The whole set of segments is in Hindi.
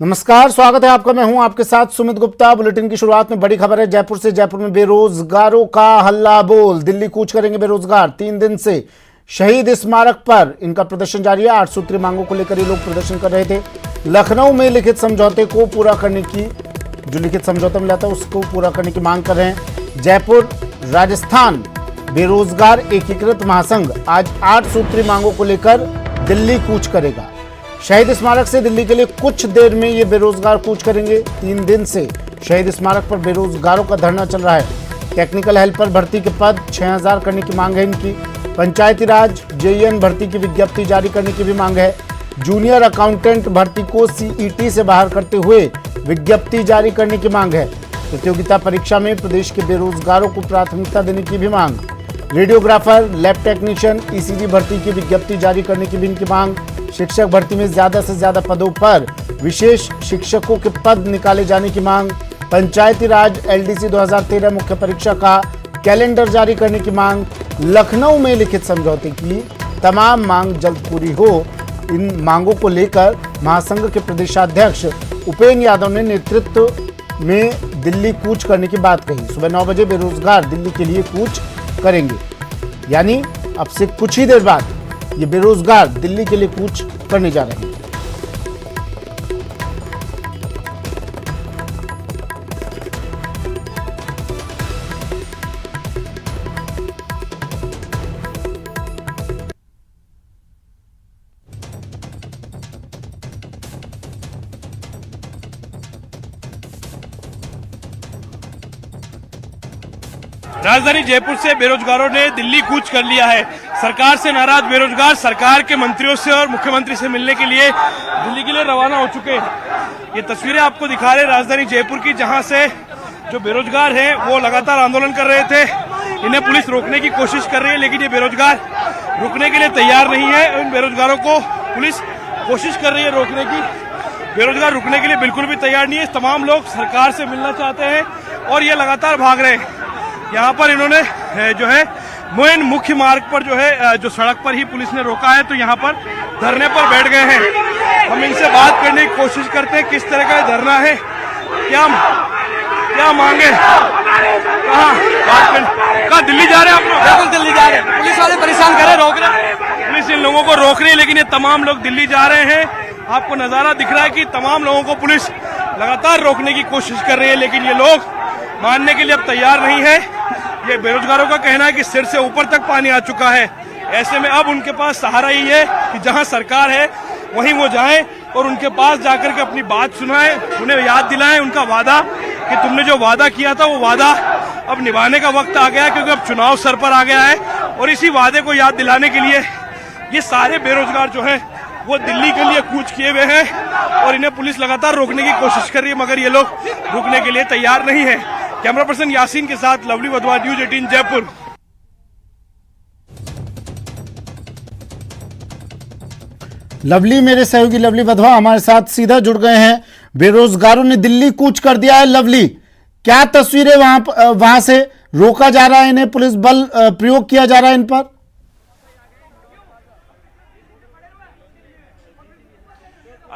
नमस्कार, स्वागत है आपका। मैं हूं आपके साथ सुमित गुप्ता। बुलेटिन की शुरुआत में बड़ी खबर है जयपुर से। जयपुर में बेरोजगारों का हल्ला बोल। दिल्ली कूच करेंगे बेरोजगार। 3 दिन से शहीद स्मारक पर इनका प्रदर्शन जारी है। 8 सूत्री मांगों को लेकर ये लोग प्रदर्शन कर रहे थे। लखनऊ में लिखित समझौते को पूरा करने की, जो लिखित समझौता मिला था उसको पूरा करने की मांग कर रहे हैं। जयपुर राजस्थान बेरोजगार एकीकृत महासंघ आज 8 सूत्री मांगों को लेकर दिल्ली कूच करेगा। शहीद स्मारक से दिल्ली के लिए कुछ देर में ये बेरोजगार कूच करेंगे। 3 दिन से शहीद स्मारक पर बेरोजगारों का धरना चल रहा है। टेक्निकल हेल्पर भर्ती के पद 6000 करने की मांग है इनकी। पंचायती राज जेईएन भर्ती की विज्ञप्ति जारी करने की भी मांग है। जूनियर अकाउंटेंट भर्ती को सीईटी से बाहर करते हुए विज्ञप्ति जारी करने की मांग है। प्रतियोगिता परीक्षा में प्रदेश के बेरोजगारों को प्राथमिकता देने की भी मांग। रेडियोग्राफर, लैब टेक्नीशियन, ईसीजी भर्ती की विज्ञप्ति जारी करने की भी इनकी मांग। शिक्षक भर्ती में ज्यादा से ज्यादा पदों पर विशेष शिक्षकों के पद निकाले जाने की मांग। पंचायती राज एलडीसी 2013 मुख्य परीक्षा का कैलेंडर जारी करने की मांग। लखनऊ में लिखित समझौते की तमाम मांग जल्द पूरी हो। इन मांगों को लेकर महासंघ के प्रदेशाध्यक्ष उपेंद्र यादव ने नेतृत्व में दिल्ली कूच करने की बात कही। सुबह 9 बजे बेरोजगार दिल्ली के लिए कूच करेंगे, यानी अब से कुछ ही देर बाद ये बेरोजगार दिल्ली के लिए कूच करने जा रहे हैं। राजधानी जयपुर से बेरोजगारों ने दिल्ली कूच कर लिया है। सरकार से नाराज बेरोजगार सरकार के मंत्रियों से और मुख्यमंत्री से मिलने के लिए दिल्ली के लिए रवाना हो चुके हैं। ये तस्वीरें आपको दिखा रहे राजधानी जयपुर की, जहां से जो बेरोजगार हैं वो लगातार आंदोलन कर रहे थे। इन्हें पुलिस रोकने की कोशिश कर रही है, लेकिन ये बेरोजगार रुकने के लिए तैयार नहीं है। इन बेरोजगारों को पुलिस कोशिश कर रही है रोकने की। बेरोजगार रुकने के लिए बिल्कुल भी तैयार नहीं है। तमाम लोग सरकार से मिलना चाहते हैं और ये लगातार भाग रहे हैं। यहाँ पर इन्होंने जो है मेन मुख्य मार्ग पर जो सड़क पर ही पुलिस ने रोका है, तो यहाँ पर धरने पर बैठ गए हैं। हम इनसे बात करने की कोशिश करते हैं किस तरह का धरना है, क्या मांगे, कहाँ दिल्ली जा रहे हैं आप लोग? बिल्कुल दिल्ली जा रहे हैं। पुलिस वाले परेशान कर रहे, रोक रहे हैं। पुलिस इन लोगों को रोक रही है, लेकिन ये तमाम लोग दिल्ली जा रहे हैं। आपको नजारा दिख रहा है कि तमाम लोगों को पुलिस लगातार रोकने की कोशिश कर रही है, लेकिन ये लोग मानने के लिए अब तैयार नहीं है। ये बेरोजगारों का कहना है कि सिर से ऊपर तक पानी आ चुका है। ऐसे में अब उनके पास सहारा ही है कि जहां सरकार है वहीं वो जाएं और उनके पास जाकर के अपनी बात सुनाएं, उन्हें याद दिलाएं उनका वादा, कि तुमने जो वादा किया था वो वादा अब निभाने का वक्त आ गया है, क्योंकि अब चुनाव सर पर आ गया है। और इसी वादे को याद दिलाने के लिए ये सारे बेरोजगार जो है वो दिल्ली के लिए कूच किए हुए हैं और इन्हें पुलिस लगातार रोकने की कोशिश कर रही है, मगर ये लोग रुकने के लिए तैयार नहीं है। कैमरा पर्सन यासीन के साथ lovely Wadhwa, news 18 Jaipur. Lovely, मेरे सहयोगी लवली वधवा हमारे साथ सीधा जुड़ गए हैं। बेरोजगारों ने दिल्ली कूच कर दिया है। लवली, क्या तस्वीरें वहां से रोका जा रहा है, इन्हें पुलिस बल प्रयोग किया जा रहा है इन पर?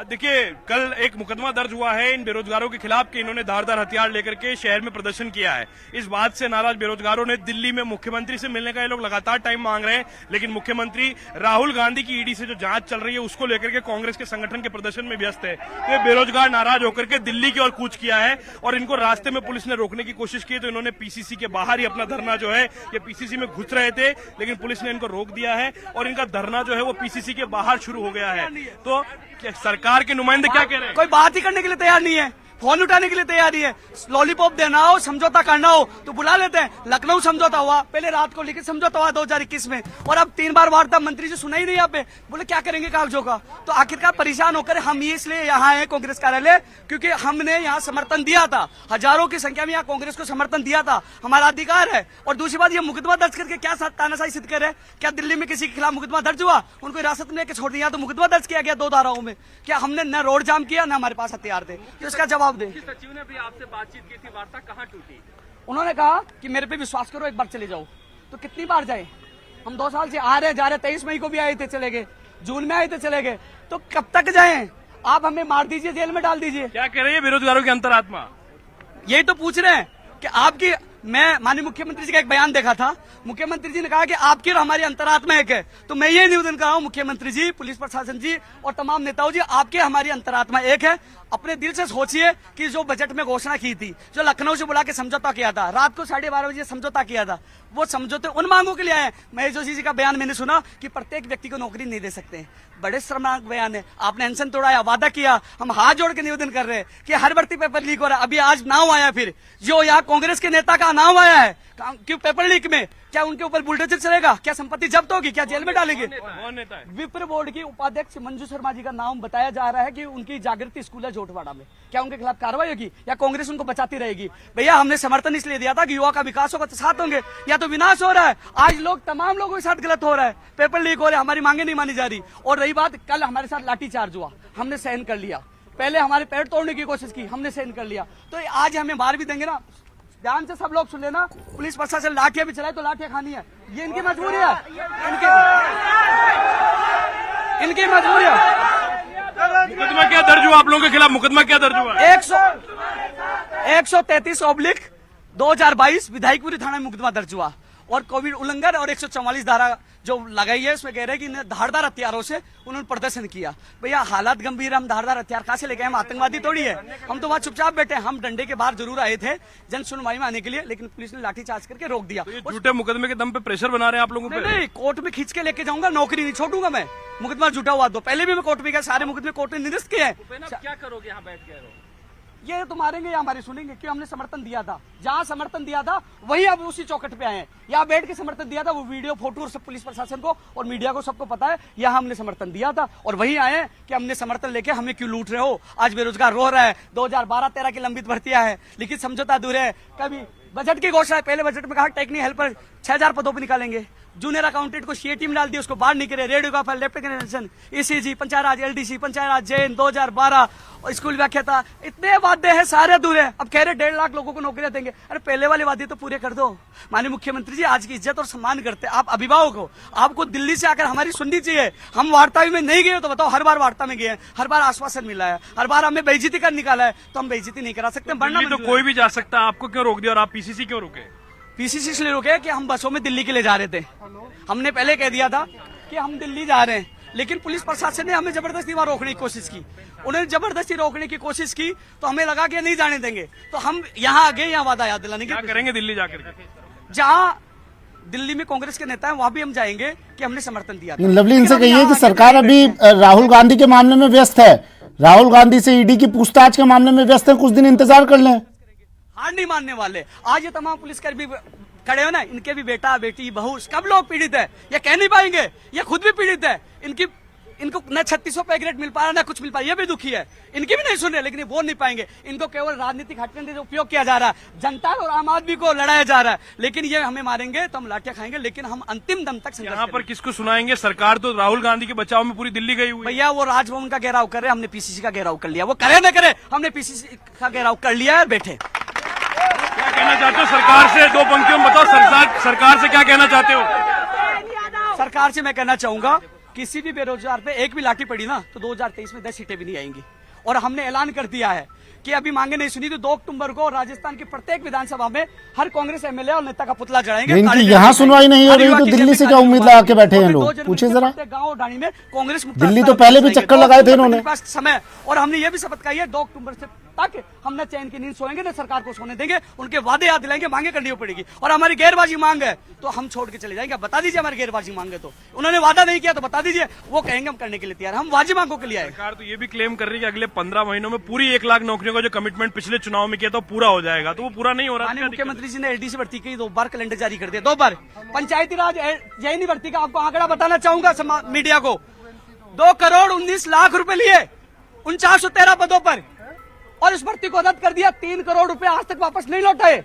देखिए, कल एक मुकदमा दर्ज हुआ है इन बेरोजगारों के खिलाफ कि इन्होंने धारदार हथियार लेकर के शहर में प्रदर्शन किया है। इस बात से नाराज बेरोजगारों ने दिल्ली में मुख्यमंत्री से मिलने का ये लोग लगातार टाइम मांग रहे हैं, लेकिन मुख्यमंत्री राहुल गांधी की ईडी से जो जांच चल रही है उसको लेकर के कांग्रेस के संगठन के प्रदर्शन में व्यस्त है। तो ये बेरोजगार नाराज होकर के दिल्ली की ओर कूच किया है और इनको रास्ते में पुलिस ने रोकने की कोशिश की, तो इन्होंने पीसीसी के बाहर ही अपना धरना जो है, ये पीसीसी में घुस रहे थे, लेकिन पुलिस ने इनको रोक दिया है और इनका धरना जो है वो पीसीसी के बाहर शुरू हो गया है। तो सरकार के नुमाइंदे क्या कह रहे हैं? कोई बात ही करने के लिए तैयार नहीं है। फोन उठाने के लिए तैयारी है। लॉलीपॉप देना हो, समझौता करना हो तो बुला लेते हैं। लखनऊ समझौता हुआ, पहले रात को लिखित समझौता हुआ 2021 में, और अब 3 बार वार्ता मंत्री से सुना ही नहीं यहाँ पे। बोले क्या करेंगे कागजों का। तो आखिरकार परेशान होकर हम ये इसलिए यहाँ आए कांग्रेस कार्यालय, क्योंकि हमने यहाँ समर्थन दिया था, हजारों की संख्या में यहाँ कांग्रेस को समर्थन दिया था, हमारा अधिकार है। और दूसरी बात, ये मुकदमा दर्ज करके क्या तानाशाही सिद्ध करे? क्या दिल्ली में किसी के खिलाफ मुकदमा दर्ज हुआ? उनको हिरासत में लेकर छोड़ दिया, तो मुकदमा दर्ज किया गया 2 धाराओं में। क्या हमने न रोड जाम किया, न हमारे पास हथियार थे? तो इसका जवाब दे। सचिव ने भी आपसे बातचीत की थी, वार्ता कहाँ टूटी? उन्होंने कहा कि मेरे पे विश्वास करो, एक बार चले जाओ। तो कितनी बार जाए? हम 2 साल से आ रहे जा रहे, 23 मई को भी आए थे चले गए, जून में आए थे चले गए, तो कब तक जाएं? आप हमें मार दीजिए, जेल में डाल दीजिए। क्या कह रही है बेरोजगारों की अंतरात्मा? यही तो पूछ रहे हैं कि आपकी, मैं माननीय मुख्यमंत्री जी का एक बयान देखा था, मुख्यमंत्री जी ने कहा कि आपकी और हमारी अंतरात्मा एक है। तो मैं ये निवेदन कर रहा हूँ मुख्यमंत्री जी, पुलिस प्रशासन जी और तमाम नेताओं जी, आपकी हमारी अंतरात्मा एक है। अपने दिल से सोचिए कि जो बजट में घोषणा की थी, जो लखनऊ से बुला के समझौता किया था, रात को 12:30 बजे समझौता किया था, वो समझौते उन मांगों के लिए आए। महेश जोशी जी का बयान मैंने सुना कि प्रत्येक व्यक्ति को नौकरी नहीं दे सकते। बड़े शर्मनाक बयान है। आपने अनशन तोड़ाया, वादा किया, हम हाथ जोड़ के निवेदन कर रहे हैं कि हर भर्ती पेपर लीक हो रहा है। अभी आज नाम आया, फिर जो यहाँ कांग्रेस के नेता का नाम आया है क्यों पेपर लीक में, क्या उनके ऊपर बुलडोजर चलेगा? क्या संपत्ति जब्त होगी? क्या जेल में डालेंगे? विप्र बोर्ड की उपाध्यक्ष मंजू शर्मा जी का नाम बताया जा रहा है कि उनकी जागृति स्कूल है जोटवाड़ा में, क्या उनके खिलाफ कार्रवाई होगी या कांग्रेस उनको बचाती रहेगी? भैया हमने समर्थन इसलिए दिया था कि युवा का विकास होगा तो साथ होंगे, या तो विनाश हो रहा है। आज लोग, तमाम लोगों के साथ गलत हो रहा है, पेपर लीक हो रहे हैं, हमारी मांगे नहीं मानी जा रही। और रही बात, कल हमारे साथ लाठीचार्ज हुआ, हमने सहन कर लिया। पहले हमारे पैर तोड़ने की कोशिश की, हमने सहन कर लिया। तो आज हमें मार भी देंगे ना, ध्यान से सब लोग सुन लेना, पुलिस प्रशासन लाठियां भी चलाए तो लाठियां खानी है, ये इनकी मजबूरी है, इनकी मजबूरी है। मुकदमा क्या दर्ज हुआ आप लोगों के खिलाफ? मुकदमा क्या दर्ज हुआ? 133/2022 विधायकपुरी थाना में मुकदमा दर्ज हुआ और कोविड उल्लंघन और 144 धारा जो लगाई है, उसमें कह रहे हैं कि धारदार हथियारों से उन्होंने प्रदर्शन किया। भैया हालात गंभीर, हम धारदार हथियार कहां से लेके आए? हम आतंकवादी थोड़ी है, हम तो वहां चुपचाप बैठे। हम डंडे के बाहर जरूर आए थे जन सुनवाई में आने के लिए, लेकिन पुलिस ने लाठीचार्ज करके रोक दिया। तो ये झूठे मुकदमे के दम पे प्रेशर बना रहे हैं आप लोगों पे? नहीं, कोर्ट में खींच के लेके जाऊंगा, नौकरी नहीं छोड़ूंगा मैं। मुकदमा झूठा हुआ तो पहले भी मैं कोर्ट में गया, सारे मुकदमे कोर्ट ने निरस्त किए हैं। क्या करोगे यहाँ बैठ के? ये तो मारेंगे या हमारी सुनेंगे? क्यों? हमने समर्थन दिया था, जहां समर्थन दिया था वही अब उसी चौकट पे आए हैं। यहाँ बैठ के समर्थन दिया था, वो वीडियो फोटो और सब पुलिस प्रशासन को और मीडिया को सबको पता है, यहाँ हमने समर्थन दिया था और वही आए हैं कि हमने समर्थन लेके हमें क्यों लूट रहे हो? आज बेरोजगार रो रहा है, 2012-13 की लंबित भर्तियां है, लिखित समझौता अधूरे है। कभी बजट की घोषणा, पहले बजट में कहा टेक्निकल हेल्पर 6000 पदों पर निकालेंगे, जूनियर अकाउंटेंट को सीए टीम डाल दी, उसको बाहर निकले, रेडियो का फाइल, लेफ्टिनेंट ईसीजी, पंचायत राज, एलडीसी, पंचायत राज, जैन 2012 और स्कूल व्याख्याता, इतने वादे हैं सारे अधूरे। अब कह रहे 1.5 लाख लोगों को नौकरियां देंगे। अरे पहले वाले वादे तो पूरे कर दो। माननीय मुख्यमंत्री जी, आज की इज्जत और सम्मान करते, आप अभिभावक हो, आपको दिल्ली से आकर हमारी सुननी चाहिए। हम वार्ता में नहीं गए तो बताओ, हर बार वार्ता में गए हैं, हर बार आश्वासन मिला है, हर बार हमें बेइज्जती कर निकाला है, तो हम बेइज्जती नहीं करा सकते। तो कोई भी जा सकता है, आपको क्यों रोक दिया और आप पीसीसी क्यों रुके? पीसीसी इसलिए रुके कि हम बसों में दिल्ली के लिए जा रहे थे। हमने पहले कह दिया था कि हम दिल्ली जा रहे हैं, लेकिन पुलिस प्रशासन ने हमें जबरदस्ती वहां रोकने की कोशिश की। उन्होंने जबरदस्ती रोकने की कोशिश की तो हमें लगा कि नहीं जाने देंगे, तो हम यहाँ आ गए, यहाँ वादा याद दिलाने के। क्या करेंगे दिल्ली जाकर के? जहाँ दिल्ली में कांग्रेस के नेता हैं वहां भी हम जाएंगे कि हमने समर्थन दिया। लवली, इनसे कहिए कि सरकार अभी राहुल गांधी के मामले में व्यस्त है, राहुल गांधी से ईडी की पूछताछ के मामले में व्यस्त है, कुछ दिन इंतजार कर लें। हार नहीं मानने वाले। आज ये तमाम पुलिसकर्मी खड़े हो ना, इनके भी बेटा बेटी बहू कब लोग पीड़ित है, ये कह नहीं पाएंगे, ये खुद भी पीड़ित है। इनको न 3600 पे ग्रेड मिल पा रहा, न कुछ मिल पा रहा, ये भी दुखी है। इनकी भी नहीं सुन रहे, लेकिन ये बोल नहीं पाएंगे। इनको केवल राजनीतिक हथकंडे से उपयोग किया जा रहा है, जनता और आम आदमी को लड़ाया जा रहा है। लेकिन ये हमें मारेंगे तो हम लाठियां खाएंगे, लेकिन हम अंतिम दम तक यहाँ पर किसको सुनाएंगे? सरकार तो राहुल गांधी के बचाव में पूरी दिल्ली गई हुई। भैया वो राजभवन का घेराव कर रहे, हमने पीसीसी का घेराव कर लिया। वो करे न करे, हमने पीसीसी का घेराव कर लिया है, बैठे। क्या कहना चाहते हो सरकार से? 2 पंक्तियों में बताओ, सरकार से क्या कहना चाहते हो? सरकार से मैं कहना चाहूंगा, किसी भी बेरोजगार पे एक भी लाठी पड़ी ना तो 2023 में 10 सीटें भी नहीं आएंगी। और हमने ऐलान कर दिया है कि अभी मांगे नहीं सुनी तो 2 अक्टूबर को राजस्थान की प्रत्येक विधानसभा में हर कांग्रेस एमएलए और नेता का पुतला जलाएंगे। इनकी यहाँ सुनवाई नहीं हो रही तो दिल्ली से क्या उम्मीद लगा के बैठे हैं लोग? पूछे जरा। गाँव ढाणी में कांग्रेस दिल्ली तो पहले भी चक्कर लगाए थे इन्होंने समय, और हमने ये भी शपथ खाई है 2 अक्टूबर से तक हम न चैन की नींद सोएंगे न सरकार को सोने देंगे। उनके वादे याद दिलाएंगे, मांगे करनी पड़ेगी। और हमारी गैरबाजी मांग है तो हम छोड़ के चले जाएंगे। बता दीजिए हमारी गैरबाजी मांग है तो, उन्होंने वादा नहीं किया तो बता दीजिए, वो कहेंगे हम करने के लिए तैयार। हम वाजिब मांगों के लिए आए। सरकार तो ये भी क्लेम कर रही है कि अगले 15 महीनों में पूरी 1 लाख नौकरियों का जो कमिटमेंट पिछले चुनाव में किया था पूरा हो जाएगा, तो वो पूरा नहीं हो रहा। मुख्यमंत्री जी ने एलडीसी भर्ती की 2 बार कैलेंडर जारी कर दिया, 2 बार। पंचायती राज जैनी भर्ती का आपको आंकड़ा बताना चाहूंगा मीडिया को, 2 करोड़ 19 लाख रुपए लिए 4913 पदों पर, और इस भर्ती को रद्द कर दिया। 3 करोड़ रुपए आज तक वापस नहीं लौटाए।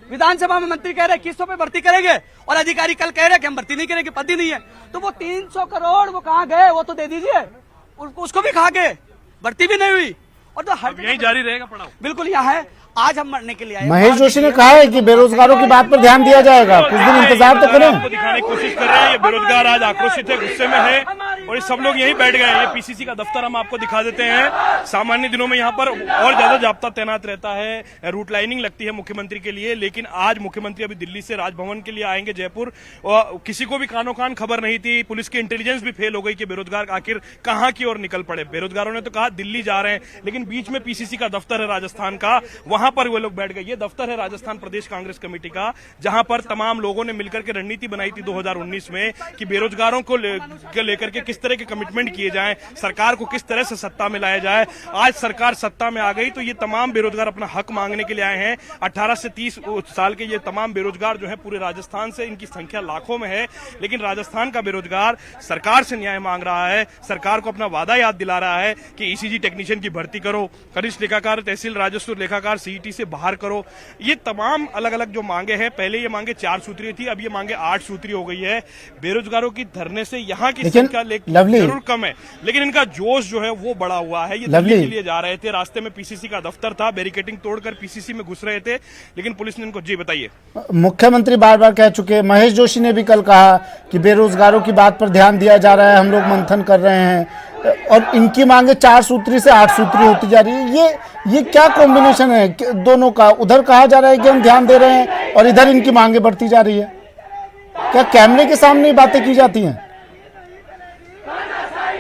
विधानसभा में मंत्री कह रहे किस्तों पे भर्ती करेंगे और अधिकारी कल कह रहे कि हम भर्ती नहीं करेंगे, पद ही नहीं है। तो वो 300 करोड़ वो कहाँ गए? वो तो दे दीजिए, उसको भी खा गए, भर्ती भी नहीं हुई। और तो हर यही जारी रहेगा पड़ाव। बिल्कुल यहाँ है, आज हम मरने के लिए आए। महेश जोशी ने कहा है कि बेरोजगारों की बात पर ध्यान दिया जाएगा, कुछ दिन इंतजार तो करें। दिखाने की कोशिश कर रहे हैं, ये बेरोजगार आज आक्रोशित है, गुस्से में है। और ये सब लोग यहीं बैठ गए हैं। ये पीसीसी का दफ्तर हम आपको दिखा देते हैं। सामान्य दिनों में यहाँ पर और ज्यादा जाब्ता तैनात रहता है, रूट लाइनिंग लगती है मुख्यमंत्री के लिए, लेकिन आज मुख्यमंत्री अभी दिल्ली से राजभवन के लिए आएंगे जयपुर, और किसी को भी कानो कान खबर नहीं थी। पुलिस की इंटेलिजेंस भी फेल हो गई कि बेरोजगार आखिर कहां की ओर निकल पड़े। बेरोजगारों ने तो कहा दिल्ली जा रहे हैं, लेकिन बीच में पीसीसी का दफ्तर है राजस्थान का, वहां पर वो लोग बैठ गए। ये दफ्तर है राजस्थान प्रदेश कांग्रेस कमेटी का, जहां पर तमाम लोगों ने मिलकर के रणनीति बनाई थी 2019 में कि बेरोजगारों को लेकर के किस तरह के कमिटमेंट किए जाएं, सरकार को किस तरह से सत्ता में लाया जाए। आज सरकार सत्ता में आ गई तो ये तमाम बेरोजगार अपना हक मांगने के लिए आए हैं। 18 से 30 साल के ये तमाम बेरोजगार जो है पूरे राजस्थान से, इनकी संख्या लाखों में है, लेकिन राजस्थान का बेरोजगार सरकार से न्याय मांग रहा है, सरकार को अपना वादा याद दिला रहा है कि ईसीजी टेक्नीशियन की भर्ती करो, कनिष्ठ लेखाकार, तहसील राजस्व लेखाकार सीईटी से बाहर करो। ये तमाम अलग अलग जो मांगे हैं, पहले ये मांगे 4 सूत्रीय थी, अब ये मांगे 8 सूत्रीय हो गई है। बेरोजगारों की धरने से यहाँ की संख्या जरूर कम है, लेकिन इनका जोश जो है वो बढ़ा हुआ है। ये दिल्ली के लिए जा रहे थे, रास्ते में पीसीसी का दफ्तर था, बैरिकेडिंग तोड़कर पीसीसी में घुस रहे थे, लेकिन पुलिस ने इनको जी बताइए। मुख्यमंत्री बार बार कह चुके हैं, महेश जोशी ने भी कल कहा कि बेरोजगारों की बात पर ध्यान दिया जा रहा है, हम लोग मंथन कर रहे हैं, और इनकी मांगे 4 सूत्री से 8 सूत्री होती जा रही है। ये क्या कॉम्बिनेशन है दोनों का? उधर कहा जा रहा है कि हम ध्यान दे रहे हैं और इधर इनकी मांगे बढ़ती जा रही है। क्या कैमरे के सामने बातें की जाती हैं?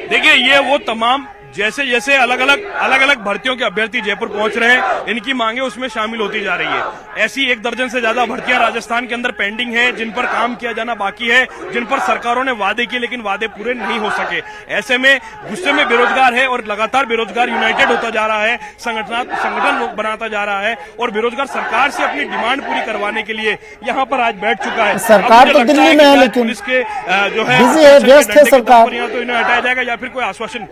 देखिए, ये वो तमाम जैसे जैसे अलग अलग भर्तियों के अभ्यर्थी जयपुर पहुंच रहे हैं, इनकी मांगे उसमें शामिल होती जा रही है। ऐसी 1 दर्जन से ज्यादा भर्तियां राजस्थान के अंदर पेंडिंग है, जिन पर काम किया जाना बाकी है, जिन पर सरकारों ने वादे किए लेकिन वादे पूरे नहीं हो सके। ऐसे में गुस्से में बेरोजगार है और लगातार बेरोजगार यूनाइटेड होता जा रहा है, संगठन बनाता जा रहा है, और बेरोजगार सरकार से अपनी डिमांड पूरी करवाने के लिए यहाँ पर आज बैठ चुका है। सरकार तो दिल्ली में है, लेकिन पुलिस के जो है व्यस्त है सरकार, तो इन्हें हटाया जाएगा या फिर कोई आश्वासन।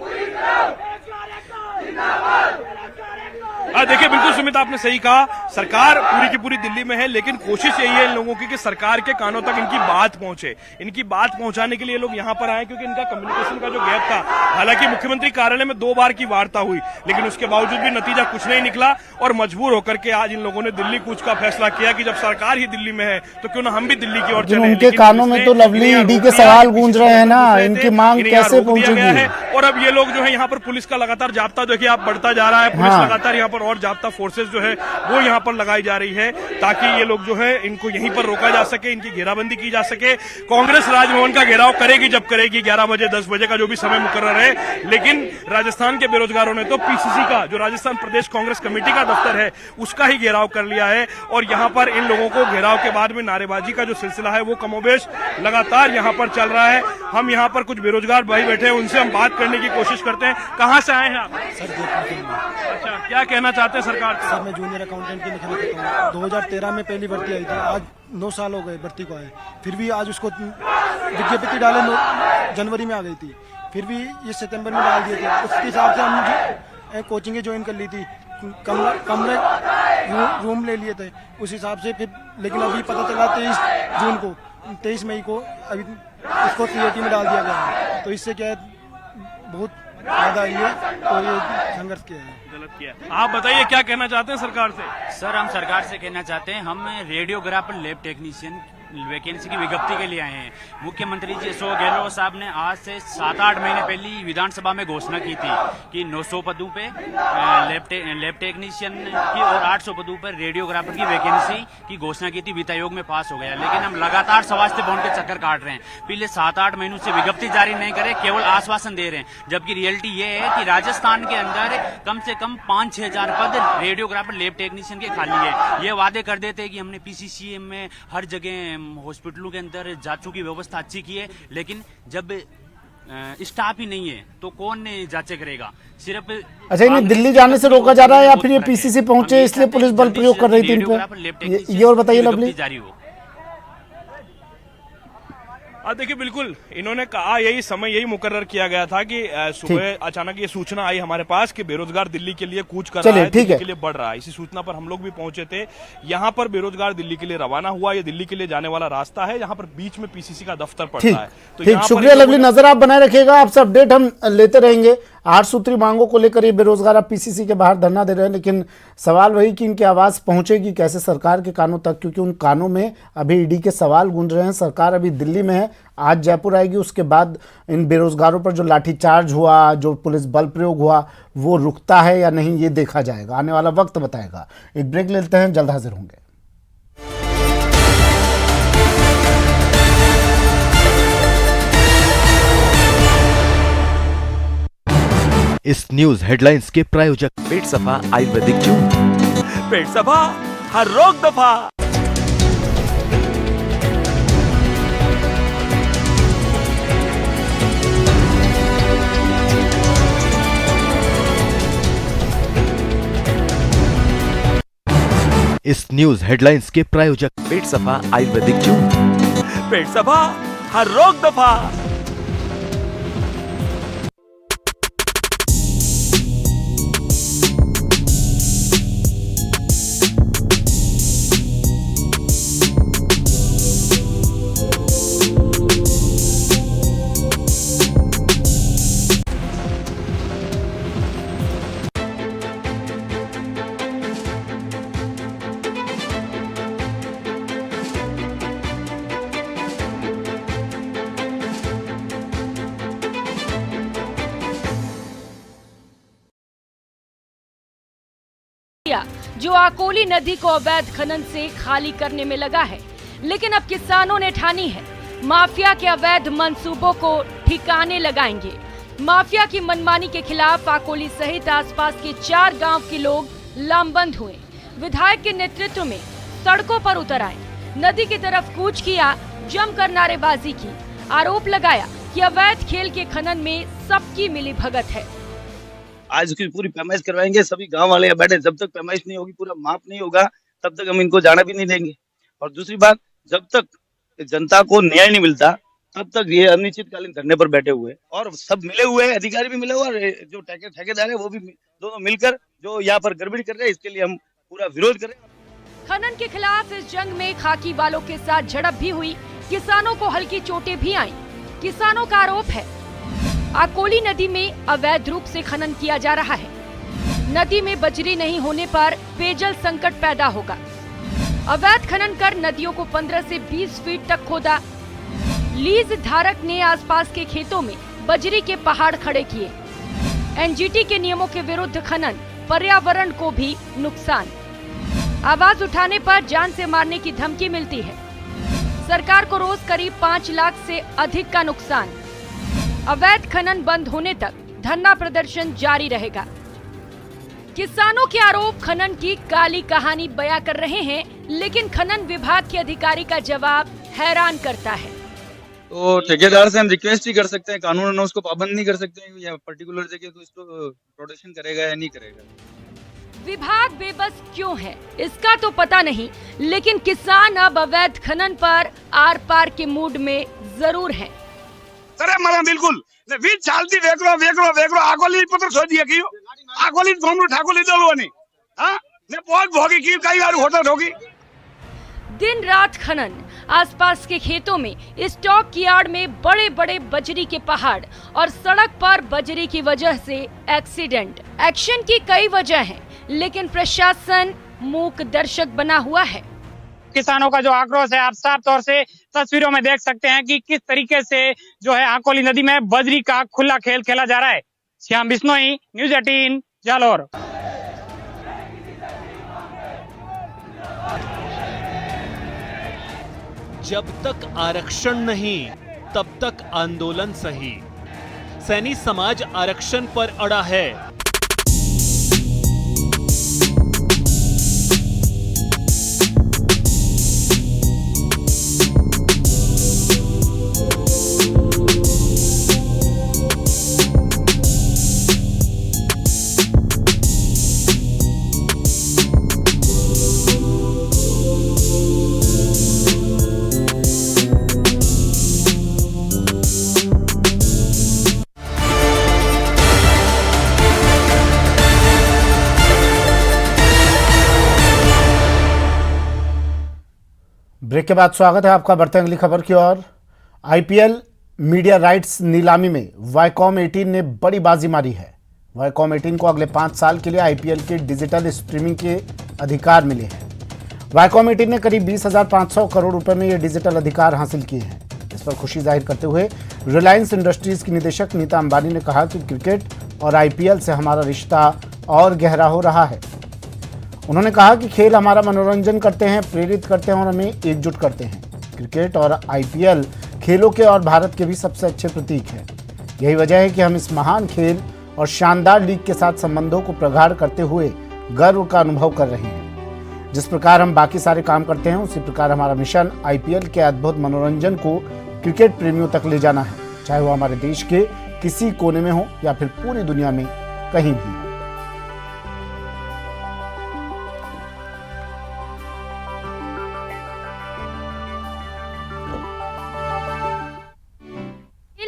देखिए, बिल्कुल सुमित, आपने सही कहा, सरकार पूरी की पूरी दिल्ली में है, लेकिन कोशिश यही है इन लोगों की कि सरकार के कानों तक इनकी बात पहुंचे। इनकी बात पहुंचाने के लिए लोग यहां पर आए, क्योंकि इनका कम्युनिकेशन का जो गैप था, हालांकि मुख्यमंत्री कार्यालय में 2 बार की वार्ता हुई, लेकिन उसके बावजूद भी नतीजा कुछ नहीं निकला, और मजबूर होकर के आज इन लोगों ने दिल्ली कूच का फैसला किया कि जब सरकार ही दिल्ली में है तो क्यों ना हम भी दिल्ली की ओर चले। उनके कानों में तो लवली ईडी के सवाल गूंज रहे हैं ना, इनकी मांग कैसे पहुंचेगी? और अब ये लोग जो है यहाँ पर पुलिस का लगातार जाब्ता देखिए आप बढ़ता जा रहा है, पुलिस लगातार यहाँ पर और जाब्ता फोर्सेज जो है वो यहाँ पर लगाई जा रही है, ताकि ये लोग जो है इनको यहीं पर रोका जा सके, इनकी घेराबंदी की जा सके। कांग्रेस राजभवन का घेराव करेगी जब करेगी, 11 बजे 10 बजे का जो भी समय मुकर्रर है, लेकिन राजस्थान के बेरोजगारों ने तो पीसीसी का, जो राजस्थान प्रदेश कांग्रेस कमेटी का दफ्तर है, उसका ही घेराव कर लिया है। और यहाँ पर इन लोगों को घेराव के बाद में नारेबाजी का जो सिलसिला है वो कमोबेश लगातार यहाँ पर चल रहा है। हम यहाँ पर कुछ बेरोजगार भाई बैठे हैं, उनसे हम बात करने की कोशिश करते हैं। कहाँ से आए हैं आप? सर, जयपुर। अच्छा, क्या कहना चाहते हैं सरकार से? सर, मैं जूनियर अकाउंटेंट की लिखना चाहता हूँ। 2013 में पहली भर्ती आई थी, आज 9 साल हो गए भर्ती को आए, फिर भी आज उसको विज्ञप्ति डाले 9 जनवरी में आ गई थी, फिर भी ये सितंबर में डाल दिए थे। उसके हिसाब से हम कोचिंगें ज्वाइन कर ली थी, कमरे रूम ले लिए थे उस हिसाब से, फिर लेकिन अभी पता चला 23 मई को अभी इसको सीएटी में डाल दिया गया है। तो इससे क्या है, बहुत ज्यादा ये तो ये संघर्ष किया है, गलत किया। आप बताइए क्या कहना चाहते हैं सरकार से? सर, हम सरकार से कहना चाहते हैं, हम रेडियोग्राफर लैब टेक्नीशियन वैकेंसी की विज्ञप्ति के लिए आए हैं। मुख्यमंत्री जी अशोक गहलोत साहब ने आज से 7-8 महीने पहले विधानसभा में घोषणा की थी कि 900 पदों पे लैब टेक्नीशियन की और 800 पदों पर रेडियोग्राफर की वैकेंसी की घोषणा की थी, वित्त आयोग में पास हो गया, लेकिन हम लगातार स्वास्थ्य भवन के चक्कर काट रहे हैं। पिछले 7-8 महीनों से विज्ञप्ति जारी नहीं करे, केवल आश्वासन दे रहे हैं, जबकि रियलिटी ये है कि राजस्थान के अंदर कम से कम 5-6 हजार पद रेडियोग्राफर लैब टेक्नीशियन के खाली है। ये वादे कर देते हैं कि हमने पीसीसीएम में हर जगह हॉस्पिटलों के अंदर जांचों की व्यवस्था अच्छी की है, लेकिन जब स्टाफ ही नहीं है तो कौन जांचें करेगा? सिर्फ अच्छा, इन्हें दिल्ली जाने से रोका जा रहा है या फिर ये पीसीसी पहुंचे इसलिए पुलिस बल प्रयोग कर रही थी इन पर? ये और बताइए लवली। जारी हो। देखिए, बिल्कुल इन्होंने कहा, यही मुकर्रर किया गया था कि सुबह अचानक ये सूचना आई हमारे पास कि बेरोजगार दिल्ली के लिए कूच कर रहा है, दिल्ली के लिए बढ़ रहा है। इसी सूचना पर हम लोग भी पहुंचे थे। यहाँ पर बेरोजगार दिल्ली के लिए रवाना हुआ, ये दिल्ली के लिए जाने वाला रास्ता है, यहाँ पर बीच में पीसीसी का दफ्तर पड़ता है। तो शुक्रिया लवली, नजर आप बनाए रखिएगा, आपसे अपडेट हम लेते रहेंगे। 8 सूत्री मांगों को लेकर ये बेरोजगार अब पीसीसी के बाहर धरना दे रहे हैं, लेकिन सवाल वही कि इनकी आवाज़ पहुंचेगी कैसे सरकार के कानों तक, क्योंकि उन कानों में अभी ईडी के सवाल गूंज रहे हैं। सरकार अभी दिल्ली में है, आज जयपुर आएगी, उसके बाद इन बेरोजगारों पर जो लाठीचार्ज हुआ, जो पुलिस बल प्रयोग हुआ, वो रुकता है या नहीं ये देखा जाएगा, आने वाला वक्त बताएगा। एक ब्रेक लेते हैं, जल्द हाजिर होंगे। इस न्यूज हेडलाइंस के प्रायोजक पेट सफा आयुर्वेदिक जून। पेट सफा, हर रोग दफा। इस न्यूज हेडलाइंस के प्रायोजक पेट सफा आयुर्वेदिक जून। पेट सफा, हर रोग दफा। जो आकोली नदी को अवैध खनन से खाली करने में लगा है, लेकिन अब किसानों ने ठानी है माफिया के अवैध मंसूबों को ठिकाने लगाएंगे। माफिया की मनमानी के खिलाफ आकोली सहित आसपास के 4 गांव के लोग लामबंद हुए। विधायक के नेतृत्व में सड़कों पर उतर आए, नदी की तरफ कूच किया, जमकर नारेबाजी की, आरोप लगाया कि अवैध खेल के खनन में सबकी मिली भगत है। आज उसकी पूरी पैमाइश करवाएंगे, सभी गांव वाले बैठे, जब तक पैमाइश नहीं होगी, पूरा माप नहीं होगा, तब तक हम इनको जाना भी नहीं देंगे। और दूसरी बात, जब तक जनता को न्याय नहीं मिलता तब तक ये अनिश्चितकालीन धरने पर बैठे हुए और सब मिले हुए हैं, अधिकारी भी मिले हुए और जो ठेकेदार है वो भी दोनों मिलकर जो यहाँ पर गड़बड़ी कर रहे हैं, इसके लिए हम पूरा विरोध कर रहे हैं। खनन के खिलाफ इस जंग में खाकी वालों के साथ झड़प भी हुई, किसानों को हल्की चोटें भी आईं। किसानों का आरोप है आकोली नदी में अवैध रूप से खनन किया जा रहा है। नदी में बजरी नहीं होने पर पेयजल संकट पैदा होगा। अवैध खनन कर नदियों को 15 से 20 फीट तक खोदा। लीज धारक ने आसपास के खेतों में बजरी के पहाड़ खड़े किए। एनजीटी के नियमों के विरुद्ध खनन, पर्यावरण को भी नुकसान। आवाज उठाने पर जान से मारने की धमकी मिलती है। सरकार को रोज करीब 5 लाख से अधिक का नुकसान। अवैध खनन बंद होने तक धरना प्रदर्शन जारी रहेगा। किसानों के आरोप खनन की काली कहानी बयां कर रहे हैं, लेकिन खनन विभाग के अधिकारी का जवाब हैरान करता है। तो ठेकेदार से हम रिक्वेस्ट ही कर सकते हैं, कानून उसको पाबंद नहीं कर सकते हैं या पर्टिकुलर जगह तो इसको प्रोटेक्शन करेगा या नहीं करेगा। विभाग बेबस क्यों है इसका तो पता नहीं, लेकिन किसान अब अवैध खनन पर आर पार के मूड में जरूर हैं। अरे मरा बिल्कुल वीज चालती वेकरो आकोली पत्र छो दिया क्यों आकोली घूमरू ठाकुर दलवानी हां ने बहुत भोगी की कई बार होटल होगी। दिन रात खनन, आसपास के खेतों में स्टॉक यार्ड में बड़े बड़े बजरी के पहाड़ और सड़क पर बजरी की वजह से एक्सीडेंट। एक्शन की कई वजह हैं, लेकिन प्रशासन मूक दर्शक बना हुआ है। किसानों का जो आक्रोश है आप साफ तौर से तस्वीरों में देख सकते हैं कि किस तरीके से जो है आकोली नदी में बजरी का खुला खेल खेला जा रहा है। श्याम बिश्नोई, न्यूज़ 18, जालौर। जब तक आरक्षण नहीं तब तक आंदोलन सही। सैनी समाज आरक्षण पर अड़ा है। ब्रेक के बाद स्वागत है आपका। बढ़ते हैं अगली खबर की ओर। आईपीएल मीडिया राइट्स नीलामी में वाईकॉम 18 ने बड़ी बाजी मारी है। वाईकॉम 18 को अगले 5 साल के लिए आईपीएल के डिजिटल स्ट्रीमिंग के अधिकार मिले हैं। वाईकॉम 18 ने करीब 20,500 करोड़ रुपए में ये डिजिटल अधिकार हासिल किए हैं। इस पर खुशी जाहिर करते हुए रिलायंस इंडस्ट्रीज की निदेशक नीता अंबानी ने कहा कि क्रिकेट और आईपीएल से हमारा रिश्ता और गहरा हो रहा है। उन्होंने कहा कि खेल हमारा मनोरंजन करते हैं, प्रेरित करते हैं और हमें एकजुट करते हैं। क्रिकेट और आईपीएल खेलों के और भारत के भी सबसे अच्छे प्रतीक हैं। यही वजह है कि हम इस महान खेल और शानदार लीग के साथ संबंधों को प्रगाढ़ करते हुए गर्व का अनुभव कर रहे हैं। जिस प्रकार हम बाकी सारे काम करते हैं, उसी प्रकार हमारा मिशन आईपीएल के अद्भुत मनोरंजन को क्रिकेट प्रेमियों तक ले जाना है, चाहे वो हमारे देश के किसी कोने में हो या फिर पूरी दुनिया में कहीं भी हो।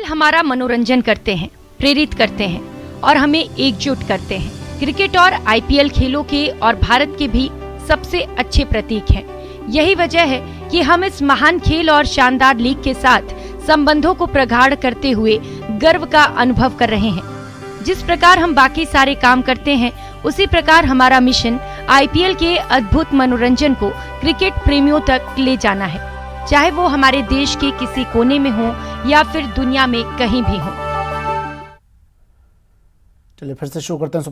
हमारा मनोरंजन करते हैं, प्रेरित करते हैं और हमें एकजुट करते हैं। क्रिकेट और आईपीएल खेलों के और भारत के भी सबसे अच्छे प्रतीक हैं। यही वजह है कि हम इस महान खेल और शानदार लीग के साथ संबंधों को प्रगाढ़ करते हुए गर्व का अनुभव कर रहे हैं। जिस प्रकार हम बाकी सारे काम करते हैं, उसी प्रकार हमारा मिशन आईपीएल के अद्भुत मनोरंजन को क्रिकेट प्रेमियों तक ले जाना है, चाहे वो हमारे देश के किसी कोने में हो या फिर दुनिया में कहीं भी हो। चलिए फिर से शुरू करते हैं।